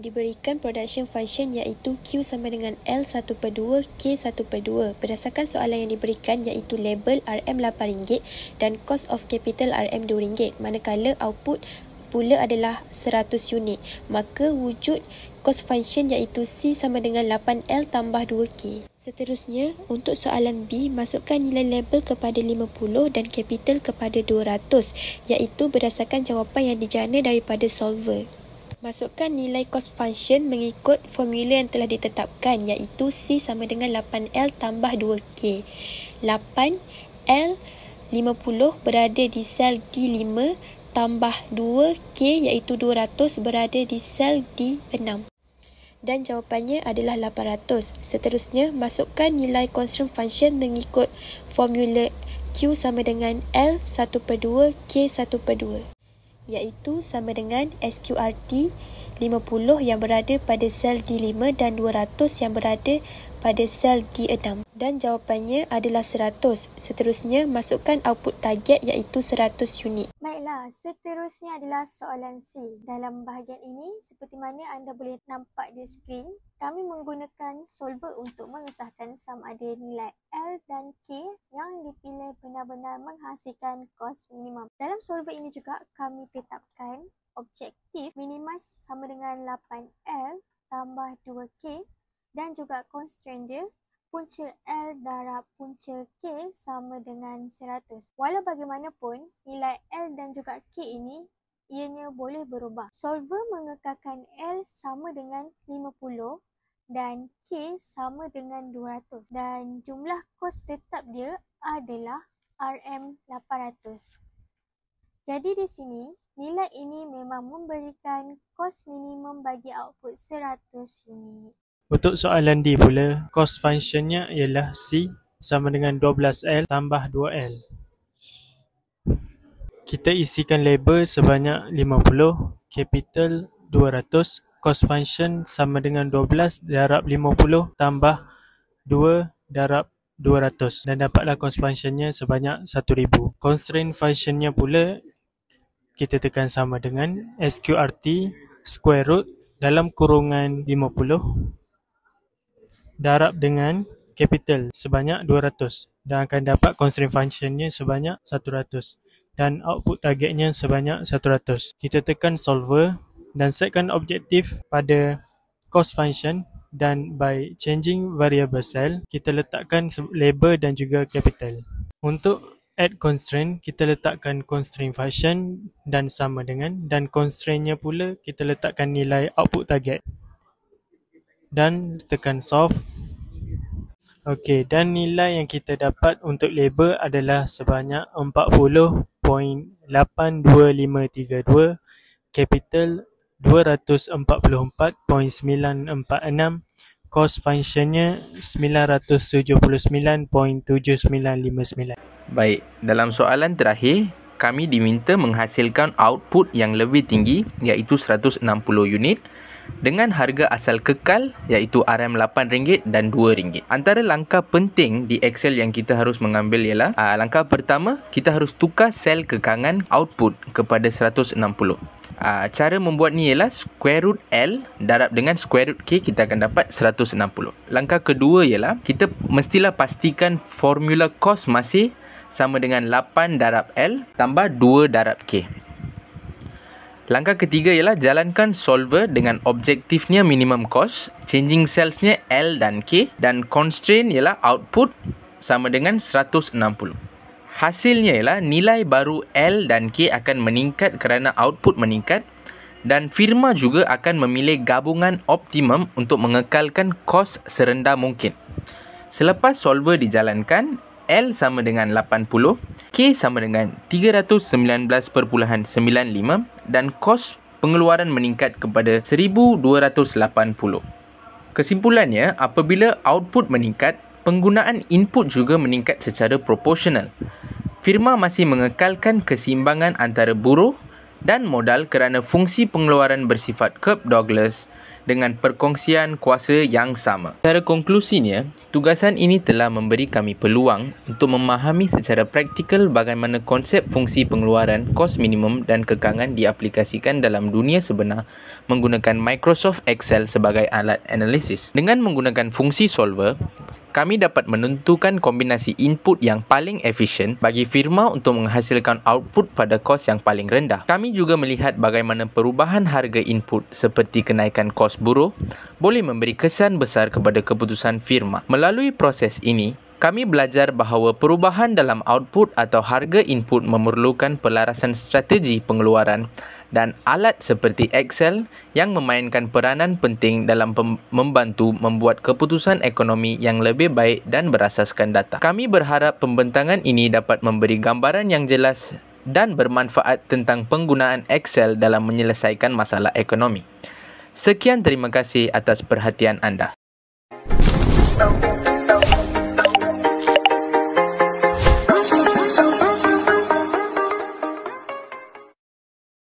Diberikan production function iaitu Q sama dengan L1/2 K1/2. Berdasarkan soalan yang diberikan iaitu label RM RM8 dan cost of capital RM RM2, manakala output pula adalah 100 unit. Maka wujud cost function iaitu C sama dengan 8L tambah 2K. Seterusnya, untuk soalan B, masukkan nilai label kepada 50 dan capital kepada 200 iaitu berdasarkan jawapan yang dijana daripada solver. Masukkan nilai cost function mengikut formula yang telah ditetapkan iaitu C sama dengan 8L tambah 2K. 8L 50 berada di sel D5 tambah 2K iaitu 200 berada di sel D6. Dan jawapannya adalah 800. Seterusnya, masukkan nilai constraint function mengikut formula Q sama dengan L1/2 K1/2. Iaitu sama dengan SQRT 50 yang berada pada sel D5 dan 200 yang berada pada sel D6. Dan jawapannya adalah 100. Seterusnya, masukkan output target iaitu 100 unit. Baiklah, seterusnya adalah soalan C. Dalam bahagian ini, seperti mana anda boleh nampak di skrin, kami menggunakan solver untuk mengesahkan sama ada nilai L dan K yang dipilih benar-benar menghasilkan kos minimum. Dalam solver ini juga kami tetapkan objektif minimize sama dengan 8L tambah 2K dan juga constraint dia punca L darab punca K sama dengan 100. Walau bagaimanapun, nilai L dan juga K ini ianya boleh berubah. Solver mengekalkan L sama dengan 50 dan K sama dengan 200 dan jumlah kos tetap dia adalah RM800. Jadi di sini, nilai ini memang memberikan kos minimum bagi output 100 unit. Untuk soalan D pula, cost functionnya ialah C sama dengan 12L tambah 2L. Kita isikan label sebanyak 50, capital 200, cost function sama dengan 12 darab 50 tambah 2 darab 200 dan dapatlah cost functionnya sebanyak 1000. Constraint functionnya pula kita tekan sama dengan SQRT square root dalam kurungan 50 darab dengan capital sebanyak 200 dan akan dapat constraint functionnya sebanyak 100 dan output targetnya sebanyak 100. Kita tekan solver dan setkan objektif pada cost function dan by changing variable cell, kita letakkan label dan juga capital. Untuk add constraint, kita letakkan constraint function dan sama dengan, dan constraintnya pula kita letakkan nilai output target dan tekan solve. Okey, dan nilai yang kita dapat untuk label adalah sebanyak 40.82532, capital 244.946, cost functionnya 979.7959. Baik, dalam soalan terakhir, kami diminta menghasilkan output yang lebih tinggi iaitu 160 unit dengan harga asal kekal iaitu RM8 dan RM2. Antara langkah penting di Excel yang kita harus mengambil ialah langkah pertama, kita harus tukar sel kekangan output kepada 160. Cara membuat ni ialah square root L darab dengan square root K, kita akan dapat 160. Langkah kedua ialah kita mestilah pastikan formula cost masih sama dengan 8 darab L tambah 2 darab K. Langkah ketiga ialah jalankan solver dengan objektifnya minimum cost, changing cellsnya L dan K, dan constraint ialah output sama dengan 160. Hasilnya ialah nilai baru L dan K akan meningkat kerana output meningkat dan firma juga akan memilih gabungan optimum untuk mengekalkan kos serendah mungkin. Selepas solver dijalankan, L sama dengan 80, K sama dengan 319.95 dan kos pengeluaran meningkat kepada 1280. Kesimpulannya, apabila output meningkat, penggunaan input juga meningkat secara proporsional. Firma masih mengekalkan keseimbangan antara buruh dan modal kerana fungsi pengeluaran bersifat Kirk-Douglas dengan perkongsian kuasa yang sama. Secara konklusinya, tugasan ini telah memberi kami peluang untuk memahami secara praktikal bagaimana konsep fungsi pengeluaran, kos minimum dan kekangan diaplikasikan dalam dunia sebenar menggunakan Microsoft Excel sebagai alat analisis. Dengan menggunakan fungsi solver, kami dapat menentukan kombinasi input yang paling efisien bagi firma untuk menghasilkan output pada kos yang paling rendah. Kami juga melihat bagaimana perubahan harga input seperti kenaikan kos buruh boleh memberi kesan besar kepada keputusan firma. Melalui proses ini, kami belajar bahawa perubahan dalam output atau harga input memerlukan pelarasan strategi pengeluaran dan alat seperti Excel yang memainkan peranan penting dalam membantu membuat keputusan ekonomi yang lebih baik dan berasaskan data. Kami berharap pembentangan ini dapat memberi gambaran yang jelas dan bermanfaat tentang penggunaan Excel dalam menyelesaikan masalah ekonomi. Sekian, terima kasih atas perhatian anda.